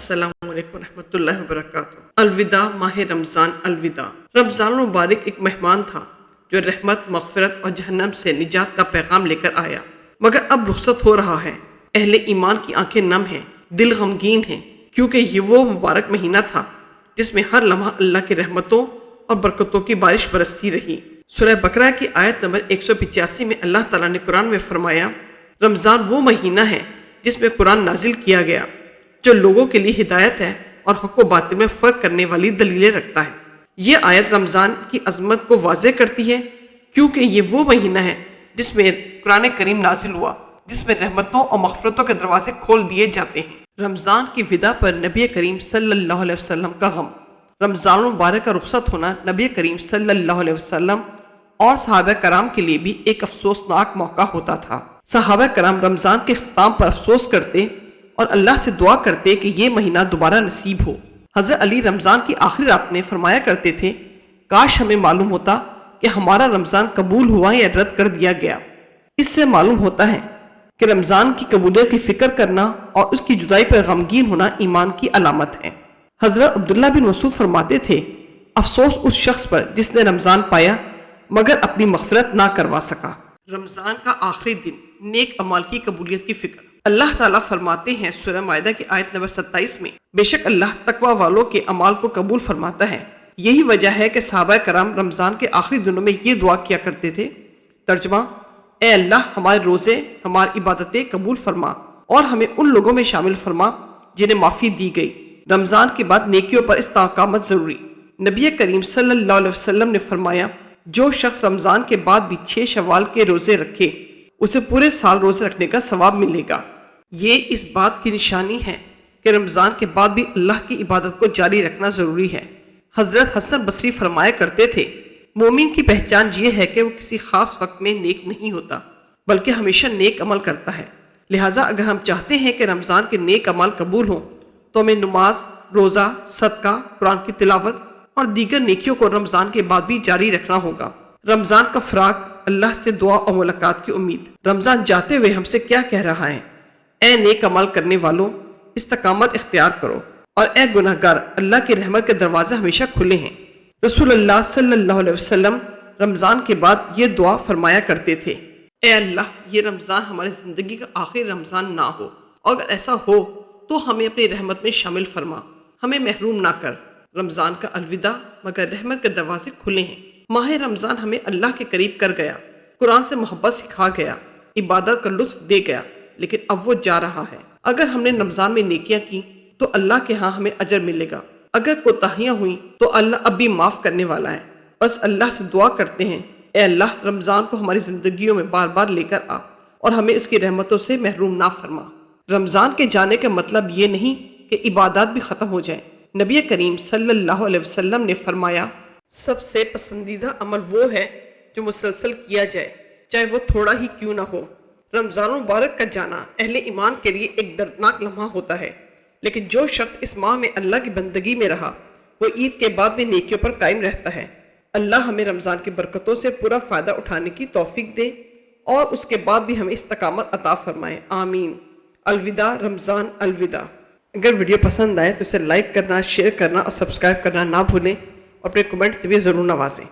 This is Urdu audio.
السلام علیکم ورحمۃ اللہ وبرکاتہ۔ الوداع ماہ رمضان۔ الوداع رمضان المبارک ایک مہمان تھا جو رحمت، مغفرت اور جہنم سے نجات کا پیغام لے کر آیا، مگر اب رخصت ہو رہا ہے۔ اہل ایمان کی آنکھیں نم ہیں، دل غمگین ہیں، کیونکہ یہ وہ مبارک مہینہ تھا جس میں ہر لمحہ اللہ کی رحمتوں اور برکتوں کی بارش برستی رہی۔ سورہ بقرہ کی آیت نمبر 185 میں اللہ تعالیٰ نے قرآن میں فرمایا، رمضان وہ مہینہ ہے جس میں قرآن نازل کیا گیا، جو لوگوں کے لیے ہدایت ہے اور حق و باطل میں فرق کرنے والی دلیلیں رکھتا ہے۔ یہ آیت رمضان کی عظمت کو واضح کرتی ہے، کیونکہ یہ وہ مہینہ ہے جس میں قرآن کریم نازل ہوا، جس میں رحمتوں اور مغفرتوں کے دروازے کھول دیے جاتے ہیں۔ رمضان کی ودا پر نبی کریم صلی اللہ علیہ وسلم کا غم۔ رمضان المبارک کا رخصت ہونا نبی کریم صلی اللہ علیہ وسلم اور صحابہ کرام کے لیے بھی ایک افسوسناک موقع ہوتا تھا۔ صحابہ کرام رمضان کے اختتام پر افسوس کرتے اور اللہ سے دعا کرتے کہ یہ مہینہ دوبارہ نصیب ہو۔ حضرت علی رمضان کی آخری رات میں فرمایا کرتے تھے، کاش ہمیں معلوم ہوتا کہ ہمارا رمضان قبول ہوا یا رد کر دیا گیا۔ اس سے معلوم ہوتا ہے کہ رمضان کی قبولیت کی فکر کرنا اور اس کی جدائی پر غمگین ہونا ایمان کی علامت ہے۔ حضرت عبداللہ بن مسعود فرماتے تھے، افسوس اس شخص پر جس نے رمضان پایا مگر اپنی مغفرت نہ کروا سکا۔ رمضان کا آخری دن، نیک اعمال کی قبولیت کی فکر۔ اللہ تعالیٰ فرماتے ہیں سورہ مائدہ کی آیت نمبر 27 میں، بے شک اللہ تقوی والوں کے اعمال کو قبول فرماتا ہے۔ یہی وجہ ہے کہ صحابہ کرام رمضان کے آخری دنوں میں یہ دعا کیا کرتے تھے۔ ترجمہ: اے اللہ، ہمارے روزے، ہماری عبادتیں قبول فرما اور ہمیں ان لوگوں میں شامل فرما جنہیں معافی دی گئی۔ رمضان کے بعد نیکیوں پر استقامت ضروری۔ نبی کریم صلی اللہ علیہ وسلم نے فرمایا، جو شخص رمضان کے بعد بھی 6 شوال کے روزے رکھے اسے پورے سال روزے رکھنے کا ثواب ملے گا۔ یہ اس بات کی نشانی ہے کہ رمضان کے بعد بھی اللہ کی عبادت کو جاری رکھنا ضروری ہے۔ حضرت حسن بصری فرمایا کرتے تھے، مومن کی پہچان یہ ہے کہ وہ کسی خاص وقت میں نیک نہیں ہوتا بلکہ ہمیشہ نیک عمل کرتا ہے۔ لہٰذا اگر ہم چاہتے ہیں کہ رمضان کے نیک عمل قبول ہوں تو ہمیں نماز، روزہ، صدقہ، قرآن کی تلاوت اور دیگر نیکیوں کو رمضان کے بعد بھی جاری رکھنا ہوگا۔ رمضان کا فراق، اللہ سے دعا اور ملاقات کی امید۔ رمضان جاتے ہوئے ہم سے کیا کہہ رہا ہے؟ اے نیک عمل کرنے والوں، استقامت اختیار کرو، اور اے گناہگار، اللہ کی رحمت کے دروازے ہمیشہ کھلے ہیں۔ رسول اللہ صلی اللہ علیہ وسلم رمضان کے بعد یہ دعا فرمایا کرتے تھے، اے اللہ، یہ رمضان ہماری زندگی کا آخری رمضان نہ ہو، اور اگر ایسا ہو تو ہمیں اپنی رحمت میں شامل فرما، ہمیں محروم نہ کر۔ رمضان کا الوداع، مگر رحمت کے دروازے کھلے ہیں۔ ماہ رمضان ہمیں اللہ کے قریب کر گیا، قرآن سے محبت سکھا گیا، عبادت کا لطف دے گیا، لیکن اب وہ جا رہا ہے۔ اگر ہم نے رمضان میں نیکیاں کی تو اللہ کے ہاں ہمیں اجر ملے گا، اگر کوتاہیاں ہوئیں تو اللہ اب بھی معاف کرنے والا ہے۔ بس اللہ سے دعا کرتے ہیں، اے اللہ، رمضان کو ہماری زندگیوں میں بار بار لے کر آ اور ہمیں اس کی رحمتوں سے محروم نہ فرما۔ رمضان کے جانے کا مطلب یہ نہیں کہ عبادات بھی ختم ہو جائیں۔ نبی کریم صلی اللہ علیہ وسلم نے فرمایا، سب سے پسندیدہ عمل وہ ہے جو مسلسل کیا جائے، چاہے وہ تھوڑا ہی کیوں نہ ہو۔ رمضان مبارک کا جانا اہل ایمان کے لیے ایک دردناک لمحہ ہوتا ہے، لیکن جو شخص اس ماہ میں اللہ کی بندگی میں رہا وہ عید کے بعد بھی نیکیوں پر قائم رہتا ہے۔ اللہ ہمیں رمضان کی برکتوں سے پورا فائدہ اٹھانے کی توفیق دے اور اس کے بعد بھی ہمیں استقامت عطا فرمائے، آمین۔ الوداع رمضان، الوداع۔ اگر ویڈیو پسند آئے تو اسے لائک کرنا، شیئر کرنا اور سبسکرائب کرنا نہ بھولیں، اور اپنے کمنٹ سے بھی ضرور نوازیں۔